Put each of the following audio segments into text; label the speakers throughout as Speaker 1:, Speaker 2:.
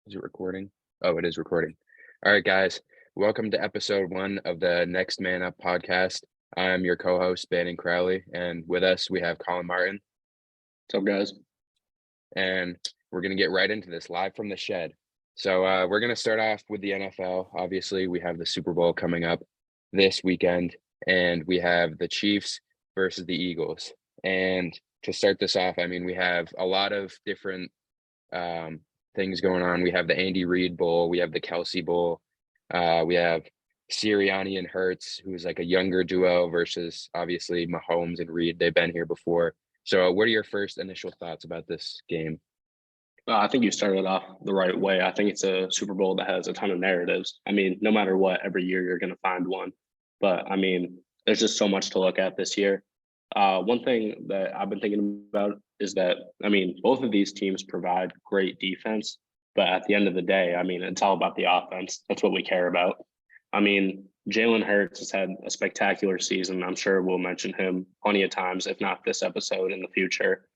Speaker 1: Is it recording? Oh, it is recording. All right, guys. Welcome to episode 1 of the Next Man Up podcast. I'm your co-host, Bannon Crowley, and with us we have Colin Martin,
Speaker 2: What's up, guys?
Speaker 1: and we're going to get right into this live from the shed. So we're going to start off with the NFL. Obviously, we have the Super Bowl coming up this weekend, and we have the Chiefs versus the Eagles. And to start this off, I mean, we have a lot of different things going on. We have the Andy Reid Bowl, we have the Kelsey Bowl, we have Sirianni and Hurts, who's like a younger duo versus obviously Mahomes and Reid. They've been here before. So, what are your first initial thoughts about this game?
Speaker 2: I think you started off the right way. I think it's a Super Bowl that has a ton of narratives. I mean, no matter what, every year you're going to find one. But I mean, there's just so much to look at this year. One thing that I've been thinking about is that, I mean, both of these teams provide great defense. But at the end of the day, I mean, it's all about the offense. That's what we care about. I mean, Jalen Hurts has had a spectacular season. I'm sure we'll mention him plenty of times, if not this episode, in the future.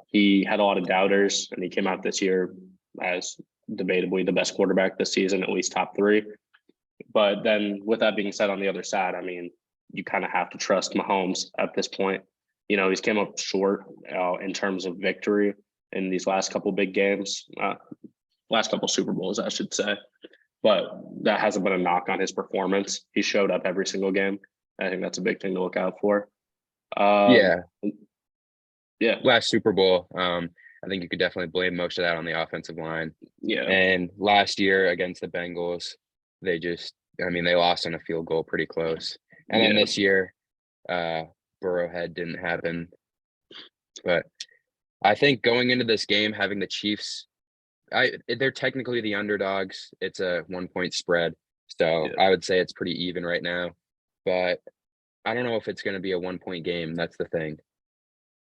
Speaker 2: He had a lot of doubters, and he came out this year as debatably the best quarterback this season, at least top three. But then, with that being said, on the other side, I mean, you kind of have to trust Mahomes at this point. You know, he's came up short in terms of victory in these last couple big games, last couple Super Bowls, I should say. But that hasn't been a knock on his performance. He showed up every single game. I think that's a big thing to look out for.
Speaker 1: Yeah,
Speaker 2: Yeah.
Speaker 1: last Super Bowl, I think you could definitely blame most of that on the offensive line.
Speaker 2: Yeah.
Speaker 1: And last year against the Bengals, they lost on a field goal pretty close. And then this year, Burrowhead didn't happen. But I think going into this game, having the Chiefs, they're technically the underdogs. It's a 1-point spread. So I would say it's pretty even right now. But I don't know if it's going to be a 1-point game. That's the thing.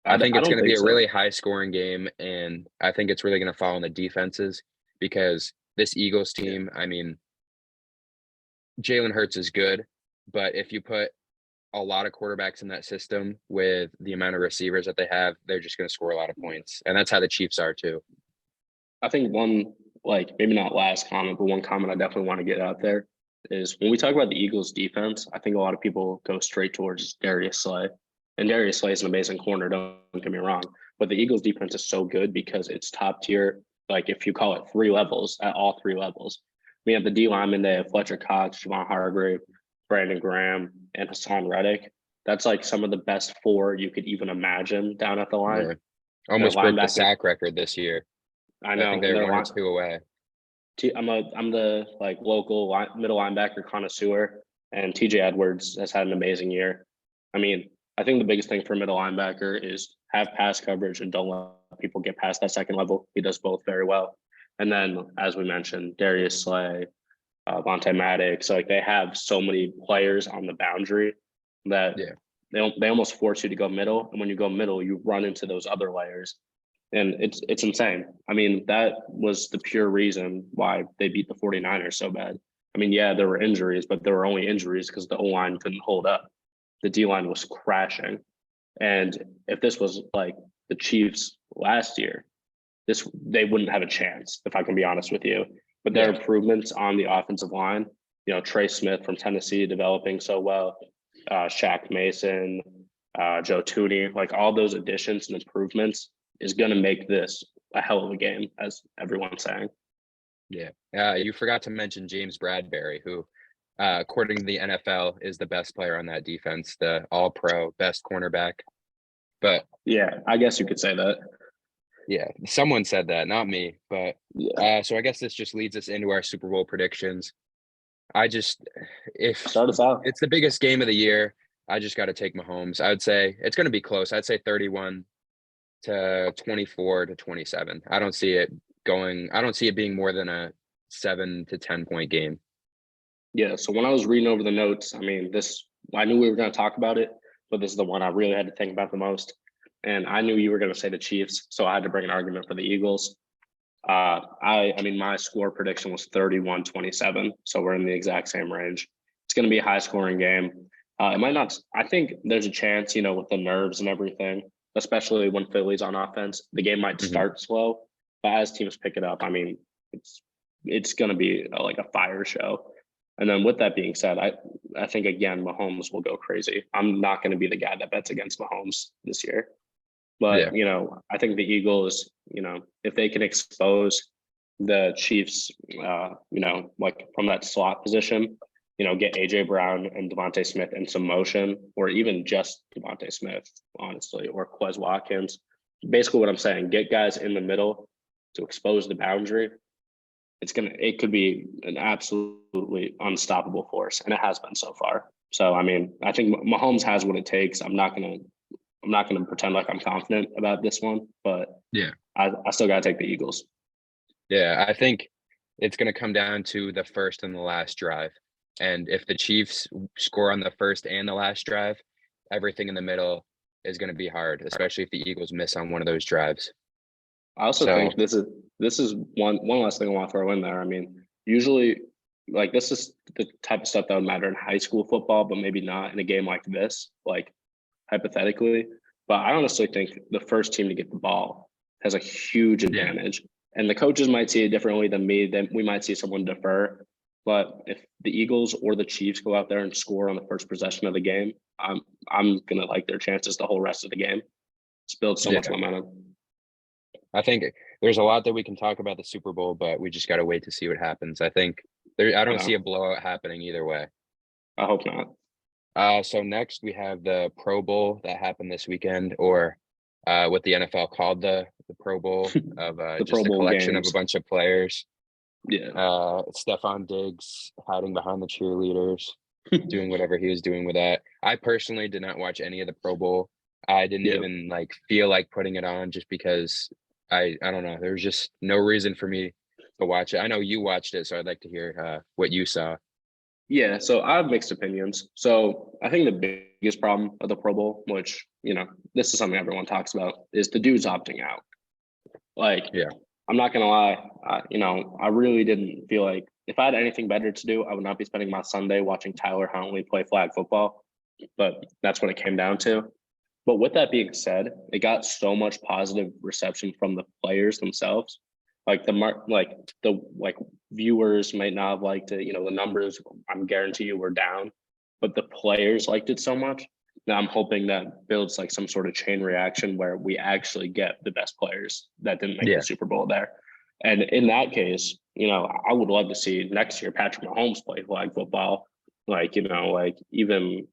Speaker 1: I think it's going to be a really high scoring game, and I think it's really going to fall on the defenses because this Eagles team, I mean, Jalen Hurts is good, but if you put a lot of quarterbacks in that system with the amount of receivers that they have, they're just going to score a lot of points. And that's how the Chiefs are too.
Speaker 2: I think one, like maybe not last comment, but one comment I definitely want to get out there is when we talk about the Eagles defense, I think a lot of people go straight towards Darius Slay. And Darius Slay is an amazing corner, don't get me wrong. But the Eagles defense is so good because it's top tier, like if you call it 3 levels, at all 3 levels. We have the D linemen, they have Fletcher Cox, Javon Hargrave, Brandon Graham, and Hassan Reddick. That's like some of the best 4 you could even imagine down at the line.
Speaker 1: Yeah. Almost broke the sack record this year.
Speaker 2: I know.
Speaker 1: I think they're 1 or 2 away.
Speaker 2: I'm the like local middle linebacker connoisseur, and TJ Edwards has had an amazing year. I mean, I think the biggest thing for middle linebacker is have pass coverage and don't let people get past that second level. He does both very well. And then, as we mentioned, Darius Slay, Vontae Maddox, like they have so many players on the boundary that they almost force you to go middle. And when you go middle, you run into those other layers. And it's insane. I mean, that was the pure reason why they beat the 49ers so bad. I mean, yeah, there were injuries, but there were only injuries because the O-line couldn't hold up. The D-line was crashing. And if this was like the Chiefs last year, they wouldn't have a chance, if I can be honest with you. But their improvements on the offensive line, you know, Trey Smith from Tennessee developing so well, Shaq Mason, Joe Thuney, like all those additions and improvements is going to make this a hell of a game, as everyone's saying.
Speaker 1: Yeah. You forgot to mention James Bradbury, who, according to the NFL, is the best player on that defense, the all-pro best cornerback. But
Speaker 2: yeah, I guess you could say that.
Speaker 1: Yeah, someone said that, not me. But so I guess this just leads us into our Super Bowl predictions. If
Speaker 2: Start us out,
Speaker 1: it's the biggest game of the year, I just got to take Mahomes. I would say it's going to be close. I'd say 31 to 24 to 27. I don't see it being more than a 7 to 10 point game.
Speaker 2: Yeah. So when I was reading over the notes, I mean, I knew we were going to talk about it, but this is the one I really had to think about the most. And I knew you were going to say the Chiefs, so I had to bring an argument for the Eagles. I mean, my score prediction was 31-27, so we're in the exact same range. It's going to be a high scoring game. It might not. I think there's a chance, you know, with the nerves and everything, especially when Philly's on offense, the game might start slow, but as teams pick it up, I mean, it's going to be like a fire show. And then with that being said, I think again Mahomes will go crazy. I'm not going to be the guy that bets against Mahomes this year.
Speaker 1: Yeah.
Speaker 2: But I think the Eagles, if they can expose the Chiefs, like from that slot position, get AJ Brown and Devontae Smith in some motion, or even just Devontae Smith, honestly, or Quez Watkins. Basically, what I'm saying, get guys in the middle to expose the boundary. It could be an absolutely unstoppable force, and it has been so far. So, I mean, I think Mahomes has what it takes. I'm not gonna pretend like I'm confident about this one, but
Speaker 1: Yeah.
Speaker 2: I still gotta take the Eagles.
Speaker 1: Yeah, I think it's going to come down to the first and the last drive. And if the Chiefs score on the first and the last drive, everything in the middle is going to be hard, especially if the Eagles miss on one of those drives.
Speaker 2: I also
Speaker 1: So-
Speaker 2: think this is one last thing I want to throw in there. I mean, usually, like, this is the type of stuff that would matter in high school football, but maybe not in a game like this, like hypothetically. But I honestly think the first team to get the ball has a huge advantage. And the coaches might see it differently than me. Then we might see someone defer. But if the Eagles or the Chiefs go out there and score on the first possession of the game, I'm gonna like their chances the whole rest of the game. It's built so much momentum.
Speaker 1: I think there's a lot that we can talk about the Super Bowl, but we just got to wait to see what happens. I think I don't see a blowout happening either way.
Speaker 2: I hope not.
Speaker 1: So next we have the Pro Bowl that happened this weekend, or what the NFL called the Pro Bowl of just
Speaker 2: Pro
Speaker 1: a
Speaker 2: Bowl
Speaker 1: collection
Speaker 2: games.
Speaker 1: of a bunch of players.
Speaker 2: Yeah.
Speaker 1: Stephon Diggs hiding behind the cheerleaders, doing whatever he was doing with that. I personally did not watch any of the Pro Bowl. I didn't even feel like putting it on just because I don't know. There was just no reason for me to watch it. I know you watched it, so I'd like to hear what you saw.
Speaker 2: Yeah, so I have mixed opinions. So I think the biggest problem of the Pro Bowl, which, this is something everyone talks about, is the dudes opting out. Like,
Speaker 1: Yeah.
Speaker 2: I'm not gonna lie, I really didn't feel like if I had anything better to do, I would not be spending my Sunday watching Tyler Huntley play flag football. But that's what it came down to. But with that being said, it got so much positive reception from the players themselves. Like the viewers might not have liked it. The numbers, I'm guarantee you, were down, but the players liked it so much. Now I'm hoping that builds like some sort of chain reaction where we actually get the best players that didn't make the Super Bowl there. And in that case, I would love to see next year Patrick Mahomes play flag football. Even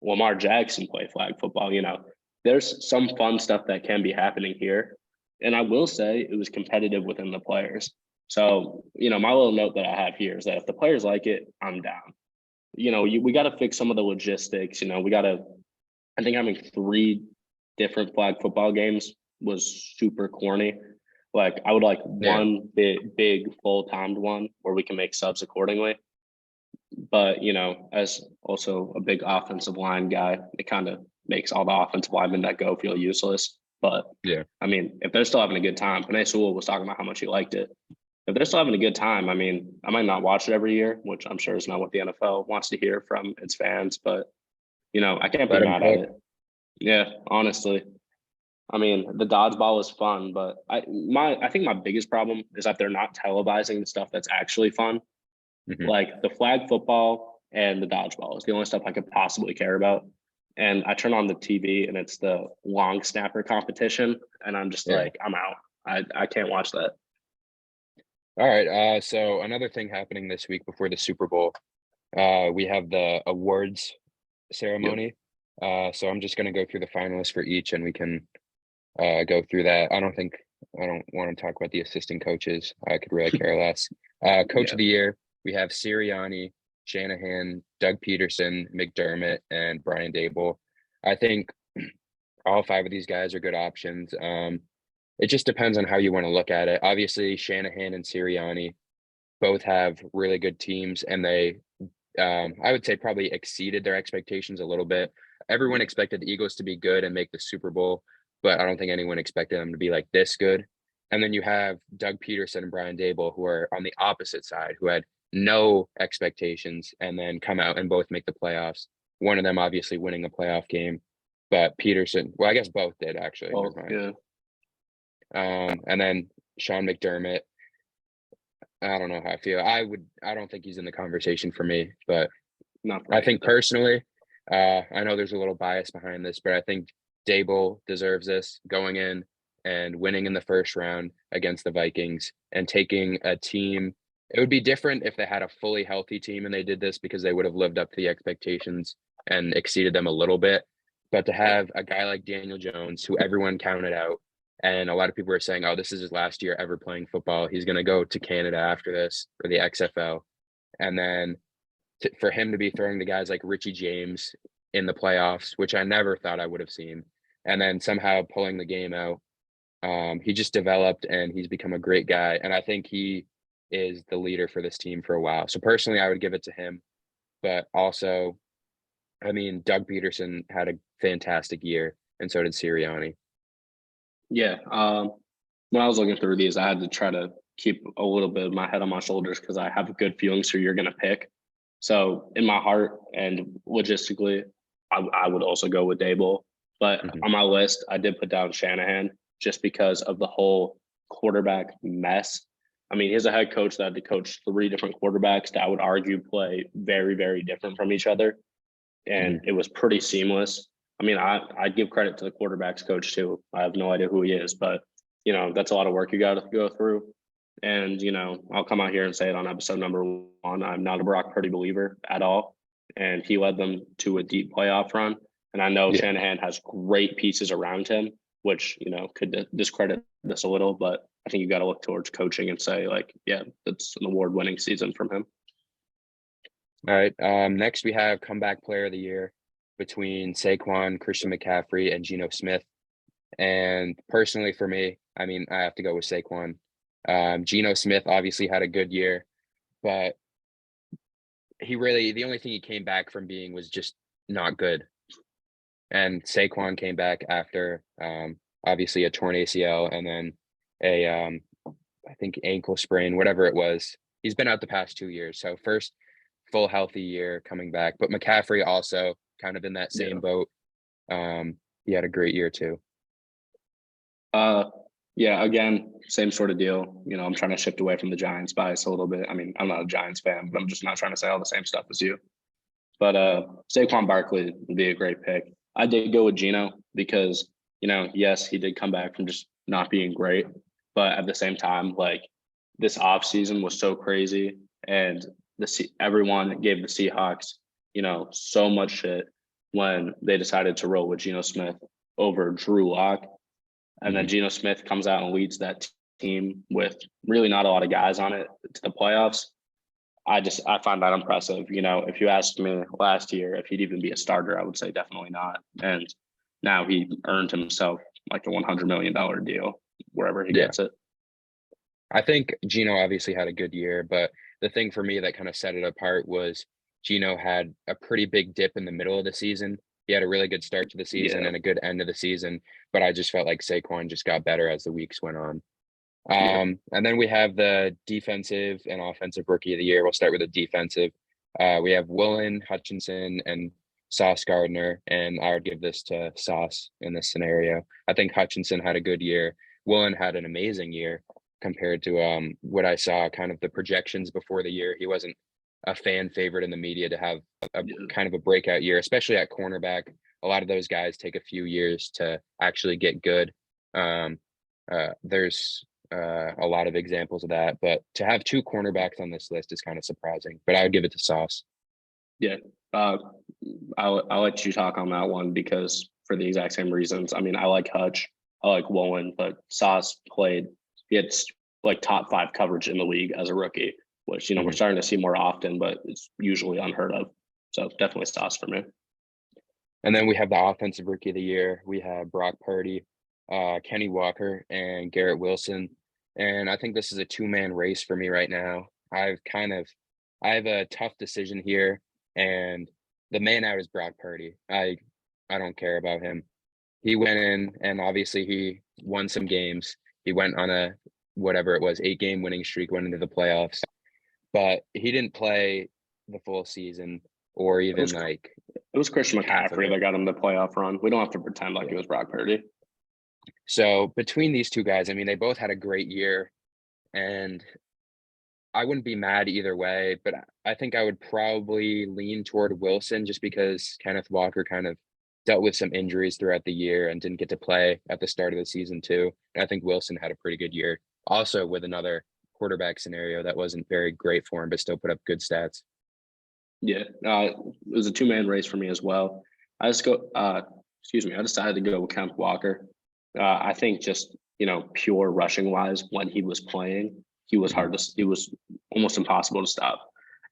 Speaker 2: Lamar Jackson play flag football. There's some fun stuff that can be happening here. And I will say it was competitive within the players. So, my little note that I have here is that if the players like it, I'm down. We got to fix some of the logistics. I think having 3 different flag football games was super corny. Like, I would like one big full-timed one where we can make subs accordingly. But, as also a big offensive line guy, it kind of makes all the offensive linemen that go feel useless. But I mean, if they're still having a good time, Penei Sewell was talking about how much he liked it. If they're still having a good time, I mean, I might not watch it every year, which I'm sure is not what the NFL wants to hear from its fans, but I can't be mad at it. Yeah, honestly. I mean, the dodgeball is fun, but I think my biggest problem is that they're not televising the stuff that's actually fun.
Speaker 1: Mm-hmm.
Speaker 2: Like the flag football and the dodgeball is the only stuff I could possibly care about. And I turn on the TV and it's the long snapper competition, and I'm just like, I'm out. I can't watch that.
Speaker 1: All right. So another thing happening this week before the Super Bowl, we have the awards ceremony. So I'm just going to go through the finalists for each, and we can go through that. I don't want to talk about the assistant coaches. I could really care less. Coach of the year, we have Sirianni, Shanahan, Doug Peterson, McDermott, and Brian Daboll. I think all 5 of these guys are good options. It just depends on how you want to look at it. Obviously, Shanahan and Sirianni both have really good teams, and they, I would say, probably exceeded their expectations a little bit. Everyone expected the Eagles to be good and make the Super Bowl, but I don't think anyone expected them to be like this good. And then you have Doug Peterson and Brian Daboll, who are on the opposite side, who had no expectations and then come out and both make the playoffs. One of them obviously winning a playoff game, but Peterson, well, I guess both did actually.
Speaker 2: And then
Speaker 1: And then Sean McDermott, I don't know how I feel. I don't think he's in the conversation for me, but
Speaker 2: Not for
Speaker 1: I
Speaker 2: me
Speaker 1: think
Speaker 2: either.
Speaker 1: personally, I know there's a little bias behind this, but I think Dable deserves this going in and winning in the first round against the Vikings and taking a team. It would be different if they had a fully healthy team and they did this because they would have lived up to the expectations and exceeded them a little bit. But to have a guy like Daniel Jones, who everyone counted out, and a lot of people were saying, oh, this is his last year ever playing football. He's going to go to Canada after this for the XFL. And then for him to be throwing to guys like Richie James in the playoffs, which I never thought I would have seen, and then somehow pulling the game out. He just developed and he's become a great guy. And I think he is the leader for this team for a while. So personally, I would give it to him. But also, I mean, Doug Peterson had a fantastic year, and so did Sirianni.
Speaker 2: Yeah. When I was looking through these, I had to try to keep a little bit of my head on my shoulders because I have good feelings who you're going to pick. So in my heart and logistically, I would also go with Dable. But
Speaker 1: Mhm.
Speaker 2: on my list, I did put down Shanahan just because of the whole quarterback mess. I mean, he's a head coach that had to coach three different quarterbacks that I would argue play very, very different from each other. And
Speaker 1: Mhm.
Speaker 2: it was pretty seamless. I mean, I'd give credit to the quarterbacks coach too. I have no idea who he is, but that's a lot of work you got to go through. And I'll come out here and say it on episode number 1. I'm not a Brock Purdy believer at all, and he led them to a deep playoff run. And I know
Speaker 1: Yeah,
Speaker 2: Shanahan has great pieces around him, which could discredit this a little, but I think you got to look towards coaching and say like, yeah, that's an award-winning season from him.
Speaker 1: all right. Next we have comeback player of the year between Saquon, Christian McCaffrey, and Geno Smith. And personally for me, I mean, I have to go with Saquon. Geno Smith obviously had a good year, but the only thing he came back from being was just not good. And Saquon came back after obviously a torn ACL and then a I think ankle sprain, whatever it was. He's been out the past 2 years. So first full healthy year coming back. But McCaffrey also kind of in that
Speaker 2: Yeah.
Speaker 1: same boat. He had a great year too.
Speaker 2: Uh, yeah, again, same sort of deal. I'm trying to shift away from the Giants bias a little bit. I mean, I'm not a Giants fan, but I'm just not trying to say all the same stuff as you. But Saquon Barkley would be a great pick. I did go with Geno because, yes, he did come back from just not being great. But at the same time, like this offseason was so crazy. And everyone gave the Seahawks, so much shit when they decided to roll with Geno Smith over Drew Lock. And then
Speaker 1: Mhm.
Speaker 2: Geno Smith comes out and leads that team with really not a lot of guys on it to the playoffs. I find that impressive. If you asked me last year if he'd even be a starter, I would say definitely not. And now he earned himself like a $100 million deal wherever he
Speaker 1: Yeah.
Speaker 2: gets it.
Speaker 1: I think Gino obviously had a good year, but the thing for me that kind of set it apart was Gino had a pretty big dip in the middle of the season. He had a really good start to the season
Speaker 2: Yeah.
Speaker 1: and a good end of the season, but I just felt like Saquon just got better as the weeks went on.
Speaker 2: Yeah.
Speaker 1: And then we have the defensive and offensive rookie of the year. We'll start with the defensive. We have Willen, Hutchinson, and Sauce Gardner, and I would give this to Sauce in this scenario. I think Hutchinson had a good year. Willen had an amazing year compared to what I saw kind of the projections before the year. He wasn't a fan favorite in the media to have a
Speaker 2: Yeah.
Speaker 1: kind of a breakout year, especially at cornerback. A lot of those guys take a few years to actually get good. There's a lot of examples of that, but to have two cornerbacks on this list is kind of surprising. But I would give it to Sauce.
Speaker 2: Yeah. Uh, I'll let you talk on that one because for the exact same reasons. I mean, I like Hutch, I like Woolen, but Sauce played. He had like top 5 coverage in the league as a rookie, which we're
Speaker 1: Mhm.
Speaker 2: starting to see more often, but it's usually unheard of. So definitely Sauce for me.
Speaker 1: And then we have the offensive rookie of the year. We have Brock Purdy, Kenny Walker, and Garrett Wilson. And I think this is a two-man race for me right now. I have a tough decision here, and the man out is Brock Purdy. I don't care about him. He went in and obviously he won some games. He went on a whatever it was, 8-game winning streak, went into the playoffs, but he didn't play the full season or
Speaker 2: It
Speaker 1: even
Speaker 2: was
Speaker 1: like
Speaker 2: it was Christian
Speaker 1: half of
Speaker 2: McCaffrey
Speaker 1: it.
Speaker 2: that got him the playoff run. We don't have to pretend like it
Speaker 1: Yeah.
Speaker 2: was Brock Purdy.
Speaker 1: So between these two guys, I mean, they both had a great year, and I wouldn't be mad either way, but I think I would probably lean toward Wilson just because Kenneth Walker kind of dealt with some injuries throughout the year and didn't get to play at the start of the season too. And I think Wilson had a pretty good year, also with another quarterback scenario that wasn't very great for him, but still put up good stats.
Speaker 2: Yeah, it was a two-man race for me as well. I just go, excuse me, I decided to go with Kenneth Walker. I think just, pure rushing wise, when he was playing, he was he was almost impossible to stop.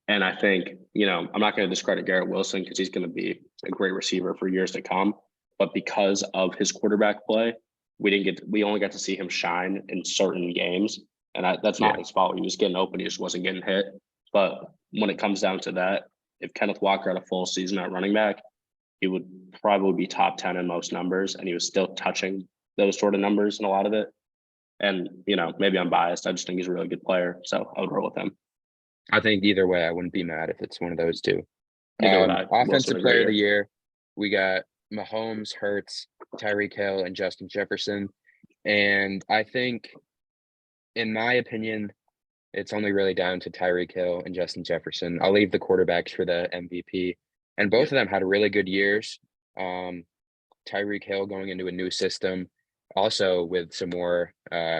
Speaker 2: And I think, I'm not going to discredit Garrett Wilson because he's going to be a great receiver for years to come. But because of his quarterback play, we only got to see him shine in certain games. And that's not his fault. He was getting open, he just wasn't getting hit. But when it comes down to that, if Kenneth Walker had a full season at running back, he would probably be top 10 in most numbers, and he was still touching those sort of numbers in a lot of it. And, maybe I'm biased. I just think he's a really good player. So I would roll with him.
Speaker 1: I think either way, I wouldn't be mad if it's one of those two.
Speaker 2: Neither would I.
Speaker 1: Offensive player of the year, we got Mahomes, Hurts, Tyreek Hill, and Justin Jefferson. And I think, in my opinion, it's only really down to Tyreek Hill and Justin Jefferson. I'll leave the quarterbacks for the MVP. And both of them had really good years. Tyreek Hill going into a new system, also with some more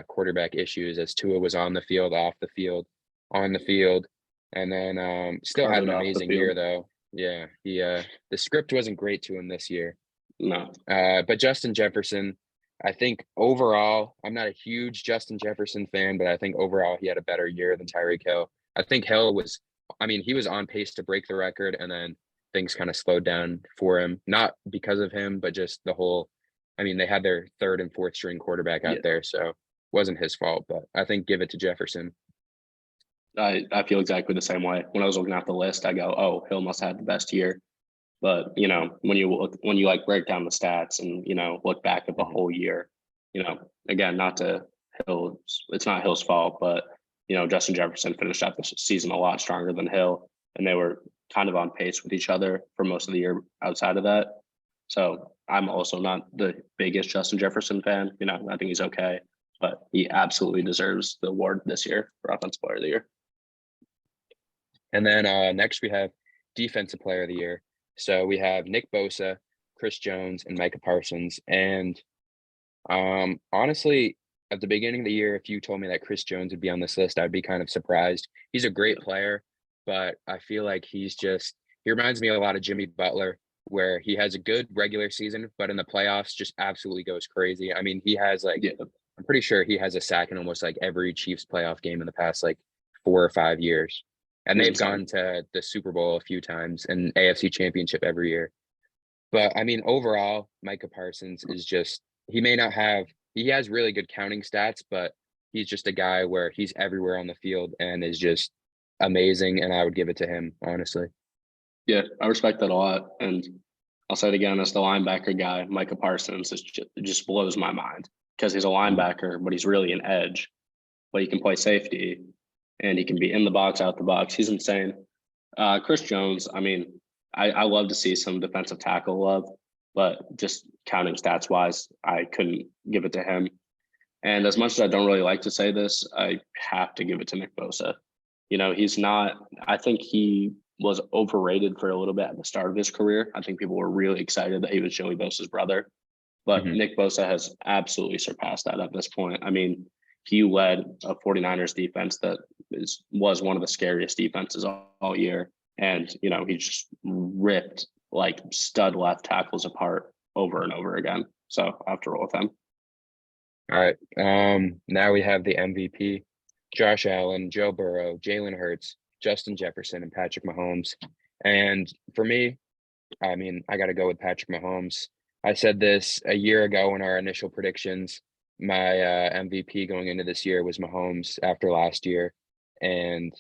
Speaker 1: quarterback issues as Tua was on the field, off the field, on the field. And then still had an amazing year, though. Yeah, the script wasn't great to him this year.
Speaker 2: No.
Speaker 1: But Justin Jefferson, I think overall, I'm not a huge Justin Jefferson fan, but I think overall he had a better year than Tyreek Hill. I think Hill was, he was on pace to break the record, and then things kind of slowed down for him. Not because of him, but just the whole, they had their third and fourth string quarterback out there, so it wasn't his fault, but I think give it to Jefferson.
Speaker 2: I feel exactly the same way. When I was looking at the list, I go, oh, Hill must have had the best year. But, when you like break down the stats and, look back at the whole year, again, it's not Hill's fault, but, Justin Jefferson finished out the season a lot stronger than Hill, and they were kind of on pace with each other for most of the year outside of that. So I'm also not the biggest Justin Jefferson fan. I think he's okay, but he absolutely deserves the award this year for Offensive Player of the Year.
Speaker 1: And then next we have Defensive Player of the Year. So we have Nick Bosa, Chris Jones, and Micah Parsons. And honestly, at the beginning of the year, if you told me that Chris Jones would be on this list, I'd be kind of surprised. He's a great player, but I feel like he reminds me a lot of Jimmy Butler, where he has a good regular season, but in the playoffs just absolutely goes crazy. He has I'm pretty sure he has a sack in almost like every Chiefs playoff game in the past 4 or 5 years. And they've gone to the Super Bowl a few times and AFC Championship every year. But overall, Micah Parsons is just, he has really good counting stats, but he's just a guy where he's everywhere on the field and is just amazing. And I would give it to him, honestly.
Speaker 2: Yeah, I respect that a lot. And I'll say it again, as the linebacker guy, Micah Parsons it just blows my mind because he's a linebacker, but he's really an edge. But he can play safety and he can be in the box, out the box. He's insane. Chris Jones, I love to see some defensive tackle love, but just counting stats wise, I couldn't give it to him. And as much as I don't really like to say this, I have to give it to Nick Bosa. I think he was overrated for a little bit at the start of his career. I think people were really excited that he was Joey Bosa's brother, but Nick Bosa has absolutely surpassed that at this point. He led a 49ers defense that was one of the scariest defenses all year. And, he just ripped stud left tackles apart over and over again. So I have to roll with him.
Speaker 1: All right. Now we have the MVP, Josh Allen, Joe Burrow, Jalen Hurts, Justin Jefferson, and Patrick Mahomes. And for me, I got to go with Patrick Mahomes. I said this a year ago in our initial predictions. My MVP going into this year was Mahomes after last year. And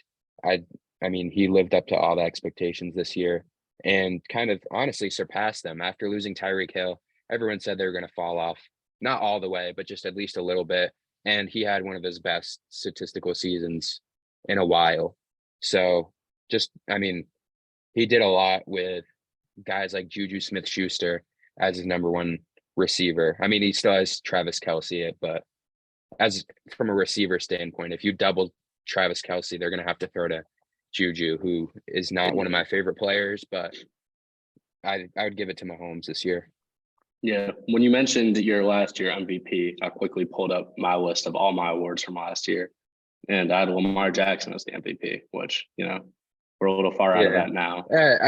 Speaker 1: he lived up to all the expectations this year and kind of honestly surpassed them. After losing Tyreek Hill, everyone said they were going to fall off, not all the way, but just at least a little bit. And he had one of his best statistical seasons in a while. So he did a lot with guys like Juju Smith-Schuster as his number one receiver. He still has Travis Kelce, but from a receiver standpoint, if you double Travis Kelce, they're going to have to throw to Juju, who is not one of my favorite players, but I would give it to Mahomes this year.
Speaker 2: Yeah, when you mentioned your last year MVP, I quickly pulled up my list of all my awards from last year, and I had Lamar Jackson as the MVP, which we're a little far out of
Speaker 1: Yeah.
Speaker 2: that now.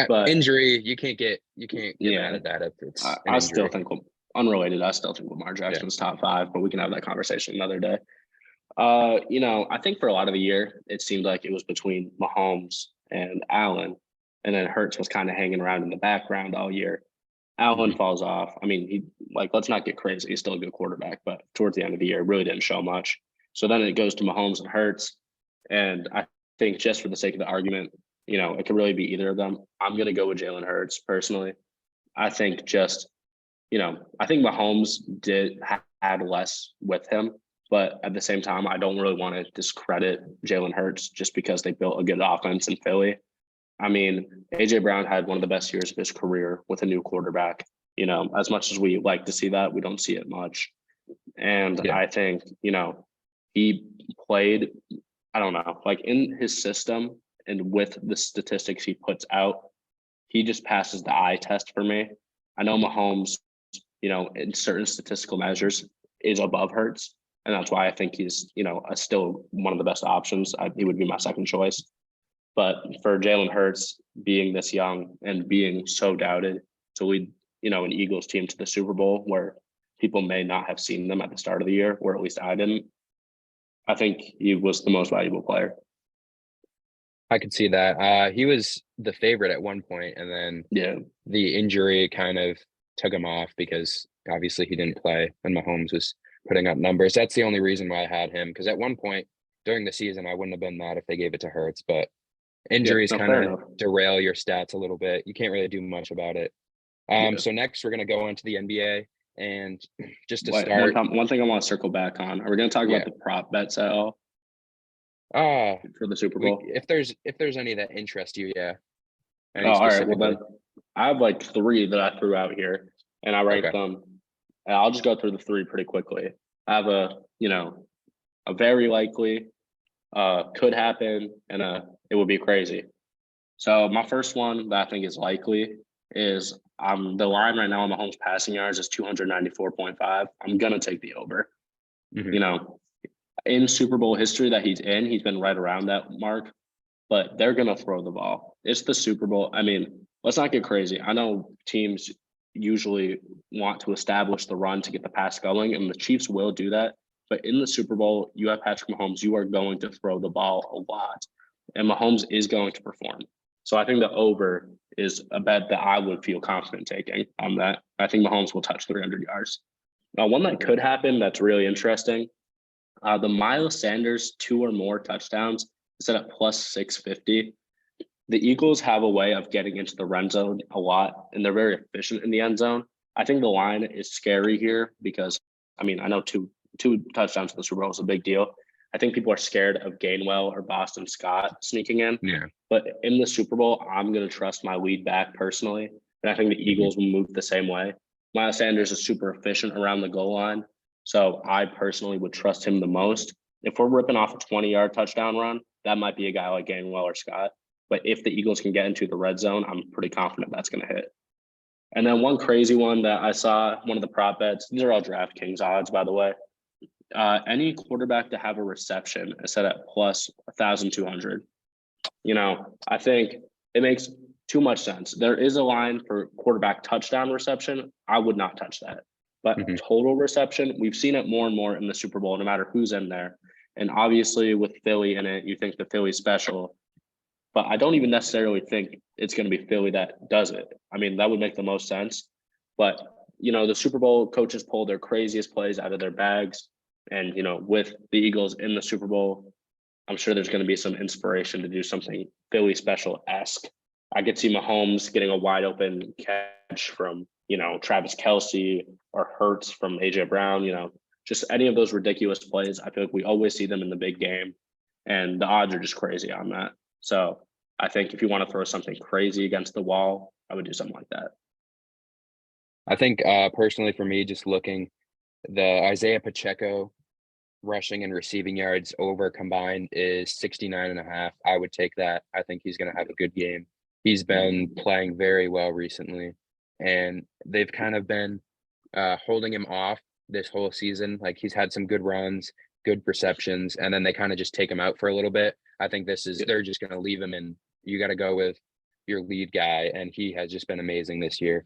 Speaker 2: But
Speaker 1: Injury, you can't get mad at that if it's an
Speaker 2: I still
Speaker 1: injury.
Speaker 2: think unrelated. I still think Lamar Jackson's top 5, but we can have that conversation another day. I think for a lot of the year, it seemed like it was between Mahomes and Allen, and then Hurts was kind of hanging around in the background all year. Allen falls off. I mean, let's not get crazy. He's still a good quarterback, but towards the end of the year, really didn't show much. So then it goes to Mahomes and Hurts. And I think just for the sake of the argument, it could really be either of them. I'm going to go with Jalen Hurts personally. I think I think Mahomes had less with him, but at the same time, I don't really want to discredit Jalen Hurts just because they built a good offense in Philly. I mean, AJ Brown had one of the best years of his career with a new quarterback. As much as we like to see that, we don't see it much. And I think, he played, I don't know, like in his system and with the statistics he puts out, he just passes the eye test for me. I know Mahomes, in certain statistical measures is above Hurts. And that's why I think he's, still one of the best options. He would be my second choice. But for Jalen Hurts being this young and being so doubted to lead, an Eagles team to the Super Bowl where people may not have seen them at the start of the year, or at least I didn't, I think he was the most valuable player.
Speaker 1: I could see that. He was the favorite at one point, and then the injury kind of took him off because obviously he didn't play and Mahomes was putting up numbers. That's the only reason why I had him, because at one point during the season, I wouldn't have been mad if they gave it to Hurts, but injuries kind of derail your stats a little bit. You can't really do much about it. So next we're going to go into the NBA, and just to start,
Speaker 2: one thing I want to circle back on. Are we going to talk about the prop bets at all? For the Super Bowl,
Speaker 1: if there's any that interest you,
Speaker 2: all right. Well, then I have like 3 that I threw out here, and I ranked them. And I'll just go through the 3 pretty quickly. I have a very likely, could happen, and it would be crazy. So my first one that I think is likely is the line right now on Mahomes passing yards is 294.5. I'm gonna take the over. In Super Bowl history that he's in, he's been right around that mark, but they're going to throw the ball. It's the Super Bowl. I mean, let's not get crazy. I know teams usually want to establish the run to get the pass going, and the Chiefs will do that. But in the Super Bowl, you have Patrick Mahomes. You are going to throw the ball a lot, and Mahomes is going to perform. So I think the over is a bet that I would feel confident taking on that. I think Mahomes will touch 300 yards. Now, one that could happen that's really interesting, the Miles Sanders 2 or more touchdowns is at +650. The Eagles have a way of getting into the red zone a lot, and they're very efficient in the end zone. I think the line is scary here because, I know two touchdowns in the Super Bowl is a big deal. I think people are scared of Gainwell or Boston Scott sneaking in.
Speaker 1: Yeah.
Speaker 2: But in the Super Bowl, I'm going to trust my lead back personally, and I think the Eagles will move the same way. Miles Sanders is super efficient around the goal line. So I personally would trust him the most. If we're ripping off a 20-yard touchdown run, that might be a guy like Gainwell or Scott. But if the Eagles can get into the red zone, I'm pretty confident that's going to hit. And then one crazy one that I saw, one of the prop bets, these are all DraftKings odds, by the way. Any quarterback to have a reception is set at +1,200. I think it makes too much sense. There is a line for quarterback touchdown reception. I would not touch that. But total reception, we've seen it more and more in the Super Bowl, no matter who's in there. And obviously with Philly in it, you think the Philly special. But I don't even necessarily think it's going to be Philly that does it. That would make the most sense. But, the Super Bowl coaches pull their craziest plays out of their bags. And, with the Eagles in the Super Bowl, I'm sure there's going to be some inspiration to do something Philly special-esque. I could see Mahomes getting a wide open catch from, Travis Kelce or Hurts from AJ Brown, just any of those ridiculous plays. I feel like we always see them in the big game, and the odds are just crazy on that. So I think if you want to throw something crazy against the wall, I would do something like that.
Speaker 1: I think personally for me, just looking, the Isaiah Pacheco rushing and receiving yards over combined is 69.5. I would take that. I think he's going to have a good game. He's been playing very well recently, and they've kind of been holding him off this whole season. Like, he's had some good runs, good receptions, and then they kind of just take him out for a little bit. I think they're just going to leave him, and you got to go with your lead guy, and he has just been amazing this year.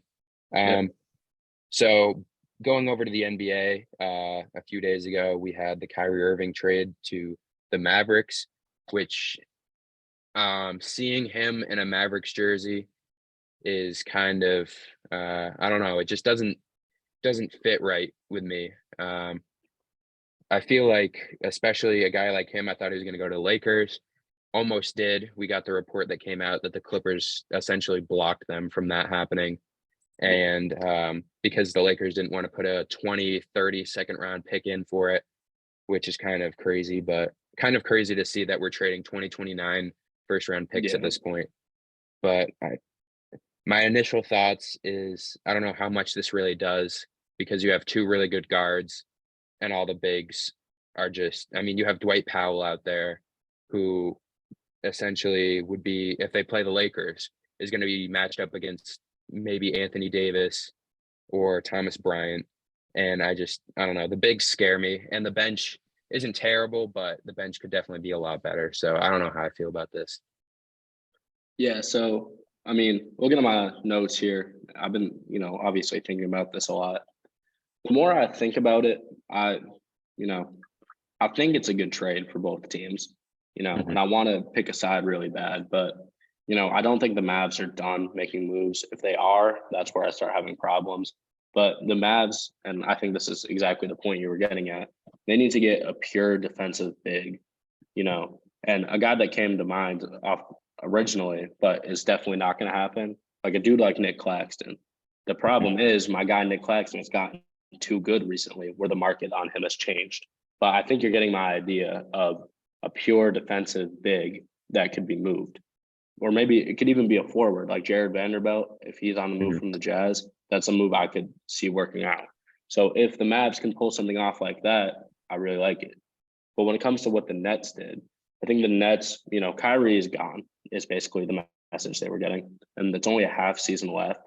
Speaker 1: So going over to the NBA, a few days ago, we had the Kyrie Irving trade to the Mavericks, which seeing him in a Mavericks jersey is kind of I don't know, it just doesn't fit right with me. I feel like, especially a guy like him, I thought he was going to go to the Lakers. Almost did. We got the report that came out that the Clippers essentially blocked them from that happening. And because the Lakers didn't want to put a 20, 30 second round pick in for it, which is kind of crazy, but kind of crazy to see that we're trading 2029 first round picks at this point. But my initial thoughts is, I don't know how much this really does, because you have two really good guards and all the bigs are just, I mean, you have Dwight Powell out there who essentially would be, if they play the Lakers, is going to be matched up against maybe Anthony Davis or Thomas Bryant. And I don't know, the bigs scare me, and the bench isn't terrible, but the bench could definitely be a lot better. So I don't know how I feel about this.
Speaker 2: Yeah, so I mean, looking at my notes here, I've been, obviously thinking about this a lot. The more I think about it, I think it's a good trade for both teams, and I want to pick a side really bad, but I don't think the Mavs are done making moves. If they are, that's where I start having problems. But the Mavs, and I think this is exactly the point you were getting at, they need to get a pure defensive big, and a guy that came to mind off originally, but is definitely not going to happen, like a dude like Nick Claxton. The problem is my guy Nick Claxton has gotten too good recently, where the market on him has changed. But I think you're getting my idea of a pure defensive big that could be moved. Or maybe it could even be a forward like Jared Vanderbilt. If he's on the move from the Jazz, that's a move I could see working out. So if the Mavs can pull something off like that, I really like it. But when it comes to what the Nets did, I think the Nets, Kyrie is gone, is basically the message they were getting. And it's only a half season left.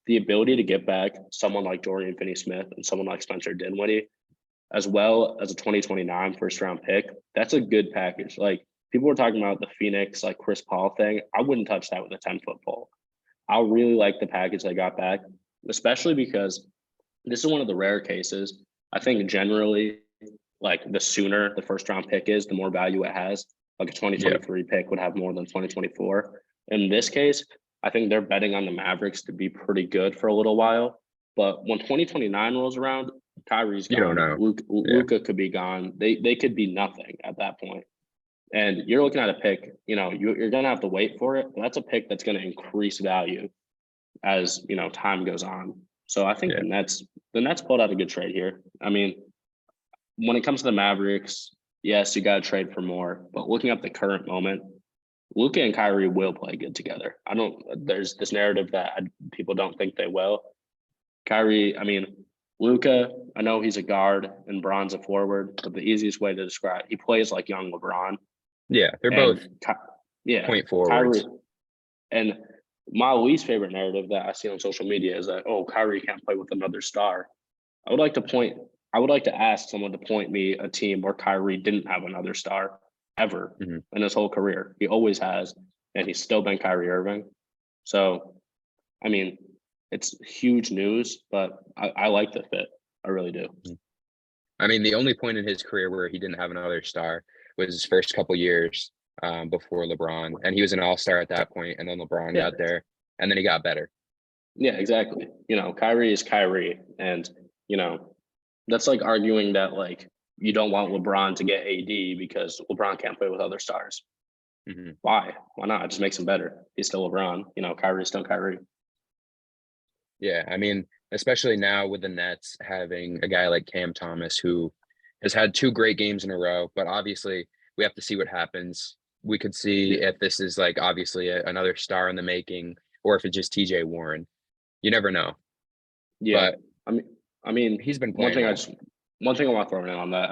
Speaker 2: The ability to get back someone like Dorian Finney-Smith and someone like Spencer Dinwiddie, as well as a 2029 first round pick, that's a good package. Like, people were talking about the Phoenix, like Chris Paul thing. I wouldn't touch that with a 10-foot pole. I really like the package they got back, especially because this is one of the rare cases. I think generally, like, the sooner the first round pick is, the more value it has. Like a 2023 pick would have more than 2024. In this case, I think they're betting on the Mavericks to be pretty good for a little while. But when 2029 rolls around, Kyrie's gone.
Speaker 1: You don't know.
Speaker 2: Luka could be gone. They could be nothing at that point. And you're looking at a pick, you're going to have to wait for it. But that's a pick that's going to increase value as, time goes on. So I think the Nets pulled out a good trade here. I mean, when it comes to the Mavericks, yes, you got to trade for more. But looking at the current moment, Luka and Kyrie will play good together. There's this narrative that people don't think they will. Luka, I know he's a guard and Bron's a forward, but the easiest way to describe, he plays like young LeBron.
Speaker 1: Yeah, they're both point forwards.
Speaker 2: Kyrie, and my least favorite narrative that I see on social media is that, Kyrie can't play with another star. I would like to ask someone to point me a team where Kyrie didn't have another star ever in his whole career. He always has, and he's still been Kyrie Irving. So, it's huge news, but I like the fit. I really do.
Speaker 1: The only point in his career where he didn't have another star was his first couple years before LeBron, and he was an all-star at that point, and then LeBron got there, and then he got better.
Speaker 2: Yeah, exactly. Kyrie is Kyrie, and that's like arguing that, like, you don't want LeBron to get AD because LeBron can't play with other stars. Why? Why not? It just makes him better. He's still LeBron. Kyrie's still Kyrie.
Speaker 1: Yeah, especially now with the Nets having a guy like Cam Thomas, who has had 2 great games in a row, but obviously we have to see what happens. We could see if this is, like, obviously another star in the making, or if it's just TJ Warren. You never know.
Speaker 2: Yeah,
Speaker 1: but
Speaker 2: he's been playing. One thing I want to throw in on that.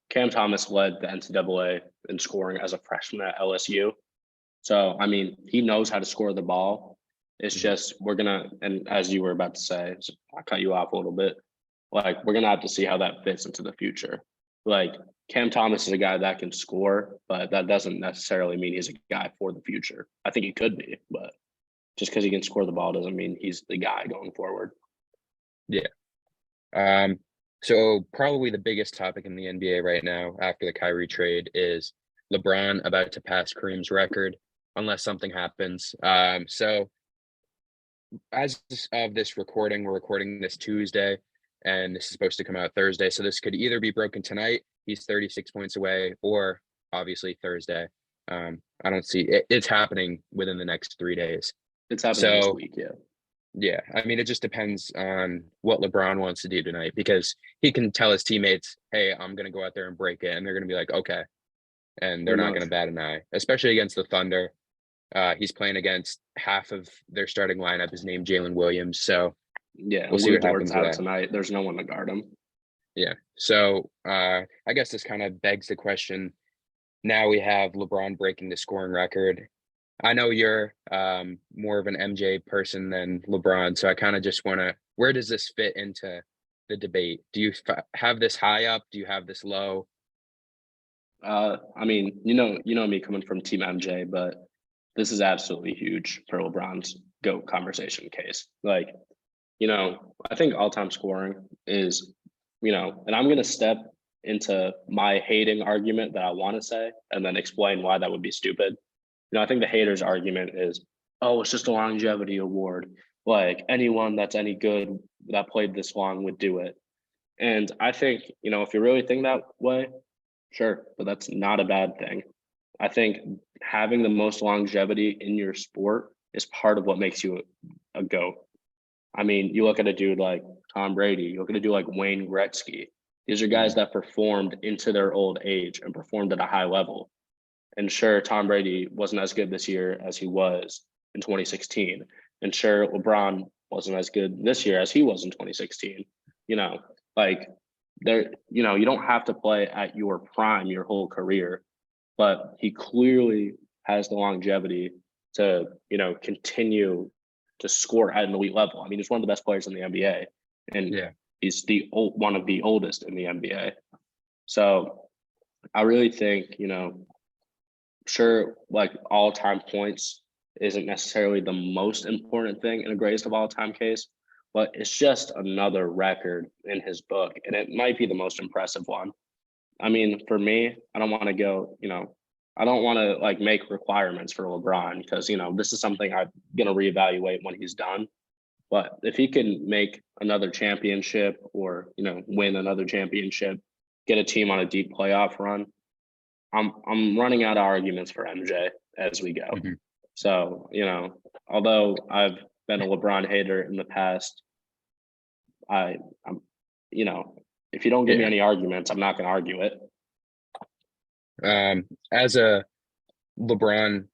Speaker 2: Cam Thomas led the NCAA in scoring as a freshman at LSU. So, I mean, he knows how to score the ball. It's just and as you were about to say, so I cut you off a little bit. Like, we're gonna have to see how that fits into the future. Like, Cam Thomas is a guy that can score, but that doesn't necessarily mean he's a guy for the future. I think he could be, but just because he can score the ball doesn't mean he's the guy going forward.
Speaker 1: So probably the biggest topic in the NBA right now after the Kyrie trade is LeBron about to pass Kareem's record unless something happens. So as of this recording, we're recording this Tuesday, and this is supposed to come out Thursday. So this could either be broken tonight, he's 36 points away, or obviously Thursday. I don't see it. It's happening within the next 3 days.
Speaker 2: It's happening this week, yeah.
Speaker 1: Yeah, I mean, it just depends on what LeBron wants to do tonight, because he can tell his teammates, hey, I'm going to go out there and break it. And they're going to be like, okay. And they're not going to bat an eye, especially against the Thunder. He's playing against half of their starting lineup is named Jalen Williams. So
Speaker 2: yeah,
Speaker 1: we'll see what happens
Speaker 2: out tonight. There's no one to guard him.
Speaker 1: Yeah. So I guess this kind of begs the question. Now we have LeBron breaking the scoring record. I know you're more of an MJ person than LeBron, so I kind of just want to, where does this fit into the debate? Do you have this high up? Do you have this low?
Speaker 2: I mean, you know me coming from Team MJ, but this is absolutely huge for LeBron's GOAT conversation case. Like, I think all-time scoring is, and I'm going to step into my hating argument that I want to say and then explain why that would be stupid. I think the haters' argument is, oh, it's just a longevity award. Like, anyone that's any good that played this long would do it. And I think, if you really think that way, sure, but that's not a bad thing. I think having the most longevity in your sport is part of what makes you a GOAT. I mean, you look at a dude like Tom Brady, you look at a dude like Wayne Gretzky. These are guys that performed into their old age and performed at a high level. And sure, Tom Brady wasn't as good this year as he was in 2016. And sure, LeBron wasn't as good this year as he was in 2016. You don't have to play at your prime your whole career, but he clearly has the longevity to, continue to score at an elite level. I mean, he's one of the best players in the NBA, and he's one of the oldest in the NBA. So I really think, sure, like all-time points isn't necessarily the most important thing in a greatest of all time case, but it's just another record in his book, and it might be the most impressive one. I mean, for me, I don't want to go, I don't want to like make requirements for LeBron because, this is something I'm going to reevaluate when he's done. But if he can make another championship or, win another championship, get a team on a deep playoff run, I'm running out of arguments for MJ as we go. Mm-hmm. So, although I've been a LeBron hater in the past, I'm if you don't give me any arguments, I'm not going to argue it.
Speaker 1: As a LeBron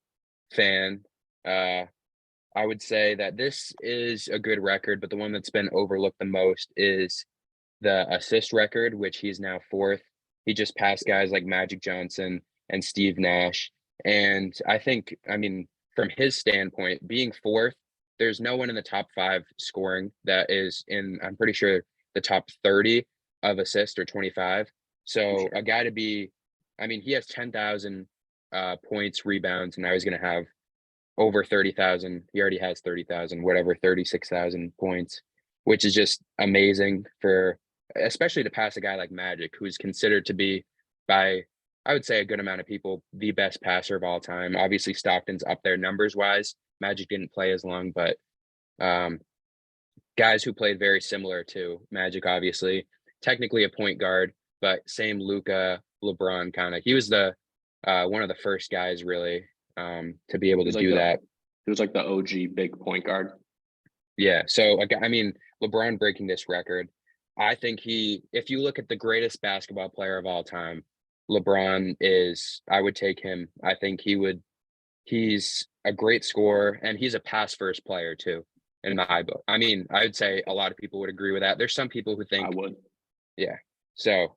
Speaker 1: fan, I would say that this is a good record, but the one that's been overlooked the most is the assist record, which he's now fourth. He just passed guys like Magic Johnson and Steve Nash. And I think, from his standpoint, being fourth, there's no one in the top 5 scoring that is in, I'm pretty sure, the top 30 of assist or 25. So a guy to be, he has 10,000 points, rebounds, and now he's going to have over 30,000. He already has 30,000, whatever, 36,000 points, which is just amazing for, especially to pass a guy like Magic, who's considered to be by, I would say, a good amount of people, the best passer of all time. Obviously, Stockton's up there numbers wise. Magic didn't play as long, but guys who played very similar to Magic, obviously, technically a point guard, but same Luka, LeBron kind of. He was the one of the first guys really to be able to do that.
Speaker 2: He was like the OG big point guard.
Speaker 1: Yeah. So LeBron breaking this record, I think if you look at the greatest basketball player of all time, LeBron is, I would take him. I think he's a great scorer, and he's a pass first player too, in my book. I would say a lot of people would agree with that. There's some people who think
Speaker 2: I would.
Speaker 1: Yeah. So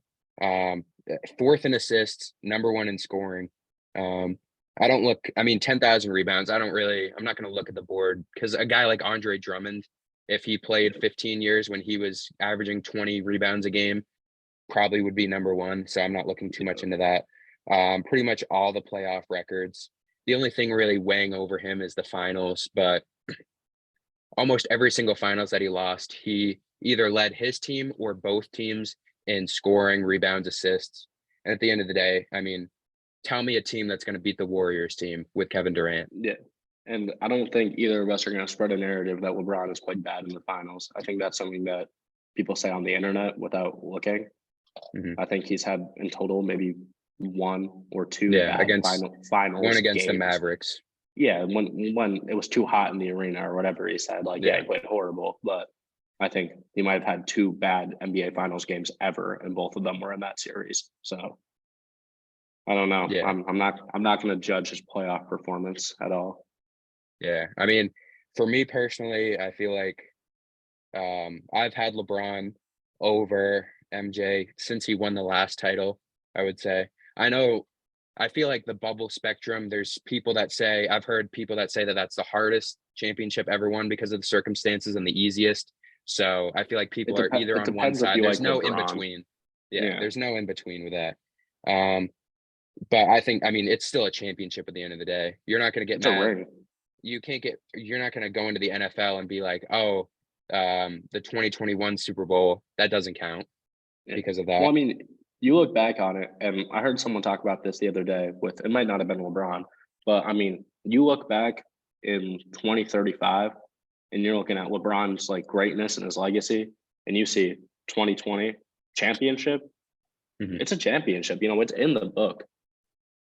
Speaker 1: fourth in assists, number one in scoring. I don't look, I mean, 10,000 rebounds. I'm not going to look at the board because a guy like Andre Drummond, if he played 15 years when he was averaging 20 rebounds a game, probably would be number one. So I'm not looking too much into that. Pretty much all the playoff records. The only thing really weighing over him is the finals, but almost every single finals that he lost, he either led his team or both teams in scoring, rebounds, assists. And at the end of the day, I mean, tell me a team that's going to beat the Warriors team with Kevin Durant.
Speaker 2: Yeah. And I don't think either of us are going to spread a narrative that LeBron has played bad in the finals. I think that's something that people say on the internet without looking. I think he's had in total maybe one or two bad
Speaker 1: against
Speaker 2: finals
Speaker 1: one against the
Speaker 2: games.
Speaker 1: Mavericks.
Speaker 2: Yeah, when it was too hot in the arena or whatever he said, like, he played horrible. But I think he might have had two bad NBA Finals games ever, and both of them were in that series. So I don't know.
Speaker 1: Yeah.
Speaker 2: I'm not going to judge his playoff performance at all.
Speaker 1: Yeah, I mean, for me personally, I feel like I've had LeBron over MJ since he won the last title, I would say. I feel like the bubble spectrum, there's people that say, I've heard people that say that that's the hardest championship ever won because of the circumstances and the easiest. So I feel like people are either on one side. There's no in between. Yeah, there's no in between with that. But I think, I mean, it's still a championship at the end of the day. You're not going to get mad. You're not going to go into the NFL and be like, oh, the 2021 Super Bowl, that doesn't count because of that.
Speaker 2: Well, I mean, you look back on it, and I heard someone talk about this the other day with, it might not have been LeBron, but I mean, you look back in 2035 and you're looking at LeBron's like greatness and his legacy, and you see 2020 championship. It's a championship, it's in the book.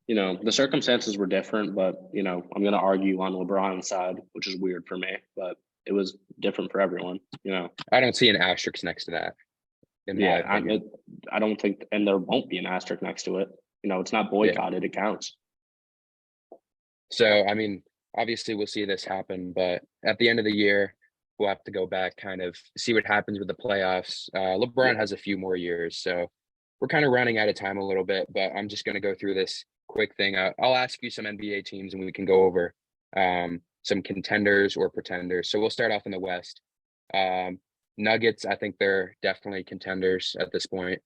Speaker 2: The circumstances were different, but I'm going to argue on LeBron's side, which is weird for me, but it was different for everyone.
Speaker 1: I don't see an asterisk next to that.
Speaker 2: I don't think, and there won't be an asterisk next to it. It's not boycotted; it counts.
Speaker 1: So, I mean, obviously, we'll see this happen, but at the end of the year, we'll have to go back, kind of see what happens with the playoffs. LeBron has a few more years, so we're kind of running out of time a little bit. But I'm just going to go through this quick thing. I'll ask you some NBA teams, and we can go over some contenders or pretenders. So we'll start off in the West. Nuggets, I think they're definitely contenders at this point,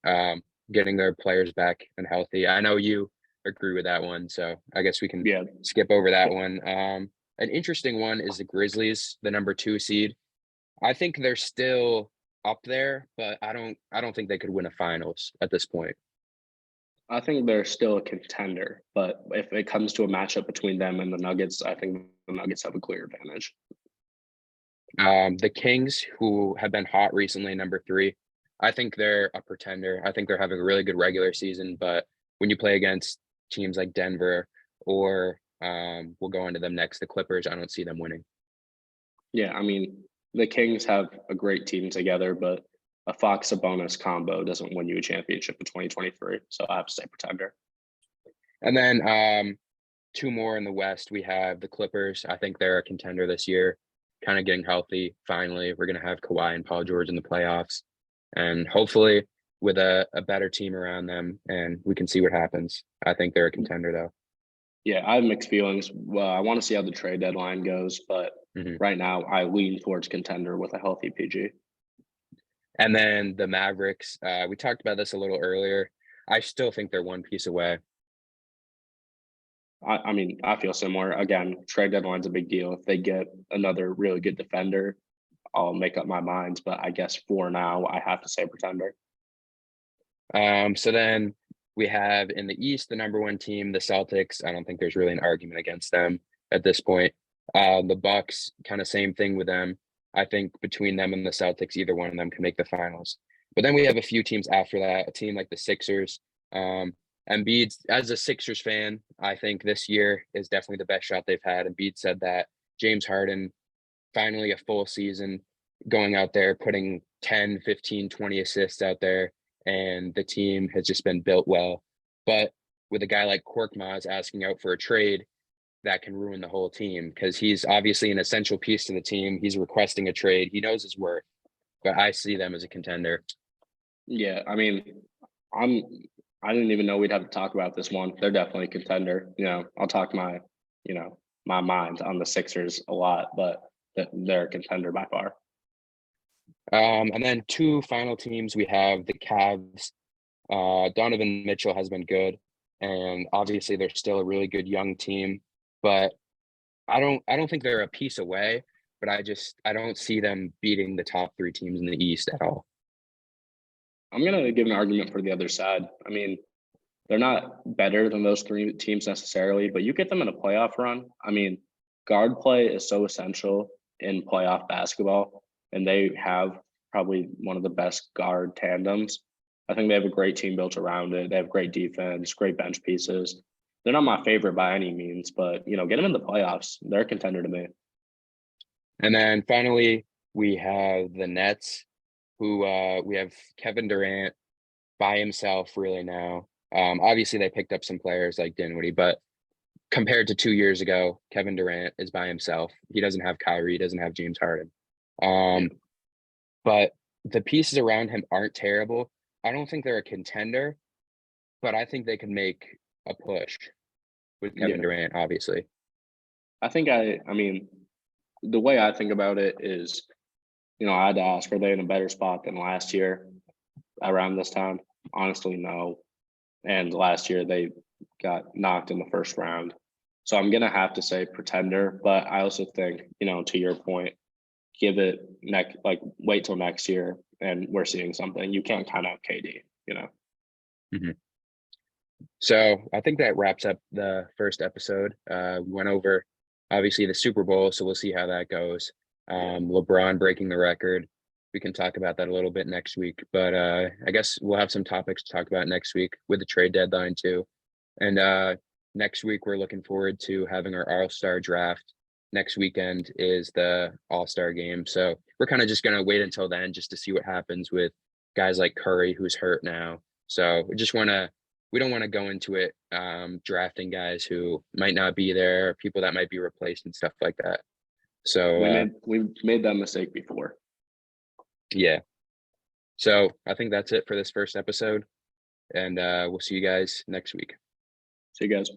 Speaker 1: getting their players back and healthy. I know you agree with that one, so I guess we can skip over that one. An interesting one is the Grizzlies, the number 2 seed. I think they're still up there, but I don't think they could win a finals at this point.
Speaker 2: I think they're still a contender, but if it comes to a matchup between them and the Nuggets, I think the Nuggets have a clear advantage.
Speaker 1: The Kings, who have been hot recently, number 3, I think they're a pretender. I think they're having a really good regular season, but when you play against teams like Denver or we'll go into them next, the Clippers, I don't see them winning.
Speaker 2: Yeah, I mean, the Kings have a great team together, but a Fox Sabonis combo doesn't win you a championship in 2023. So I have to say pretender.
Speaker 1: And then 2 more in the West, we have the Clippers. I think they're a contender this year, kind of getting healthy. Finally, we're going to have Kawhi and Paul George in the playoffs, and hopefully with a better team around them, and we can see what happens. I think they're a contender, though.
Speaker 2: Yeah, I have mixed feelings. Well, I want to see how the trade deadline goes, but right now I lean towards contender with a healthy PG.
Speaker 1: And then the Mavericks, we talked about this a little earlier. I still think they're one piece away.
Speaker 2: I mean, I feel similar. Again, trade deadline's a big deal. If they get another really good defender, I'll make up my mind. But I guess for now, I have to say pretender.
Speaker 1: So then we have in the East, the number 1 team, the Celtics. I don't think there's really an argument against them at this point. The Bucks, kind of same thing with them. I think between them and the Celtics, either one of them can make the finals. But then we have a few teams after that, a team like the Sixers. Embiid, as a Sixers fan, I think this year is definitely the best shot they've had. Embiid said that. James Harden, finally a full season, going out there, putting 10, 15, 20 assists out there, and the team has just been built well. But with a guy like Korkmaz asking out for a trade, that can ruin the whole team because he's obviously an essential piece to the team. He's requesting a trade. He knows his worth, but I see them as a contender.
Speaker 2: Yeah, I mean, I'm I didn't even know we'd have to talk about this one. They're definitely a contender. I'll talk my mind on the Sixers a lot, but they're a contender by far.
Speaker 1: And then two final teams, we have the Cavs. Donovan Mitchell has been good, and obviously they're still a really good young team, but I don't think they're a piece away, but I don't see them beating the top three teams in the East at all.
Speaker 2: I'm gonna give an argument for the other side. I mean, they're not better than those three teams necessarily, but you get them in a playoff run. I mean, guard play is so essential in playoff basketball, and they have probably one of the best guard tandems. I think they have a great team built around it. They have great defense, great bench pieces. They're not my favorite by any means, but get them in the playoffs. They're a contender to me.
Speaker 1: And then finally, we have the Nets, who we have Kevin Durant by himself really now. Obviously, they picked up some players like Dinwiddie, but compared to 2 years ago, Kevin Durant is by himself. He doesn't have Kyrie, he doesn't have James Harden. But the pieces around him aren't terrible. I don't think they're a contender, but I think they can make a push with Kevin
Speaker 2: Yeah.
Speaker 1: Durant, obviously.
Speaker 2: I mean, the way I think about it is, I had to ask, are they in a better spot than last year around this time? Honestly, no. And last year they got knocked in the first round. So I'm gonna have to say pretender, but I also think, to your point, give it wait till next year and we're seeing something. You can't count out KD.
Speaker 1: So I think that wraps up the first episode. We went over obviously the Super Bowl, so we'll see how that goes. LeBron breaking the record. We can talk about that a little bit next week, but I guess we'll have some topics to talk about next week with the trade deadline too. And next week we're looking forward to having our All-Star draft. Next weekend is the All-Star game, so we're kind of just gonna wait until then just to see what happens with guys like Curry, who's hurt now. So we don't want to go into it drafting guys who might not be there, people that might be replaced and stuff like that. So
Speaker 2: we made that mistake before.
Speaker 1: yeah. So I think that's it for this first episode, and we'll see you guys next week.
Speaker 2: See you guys.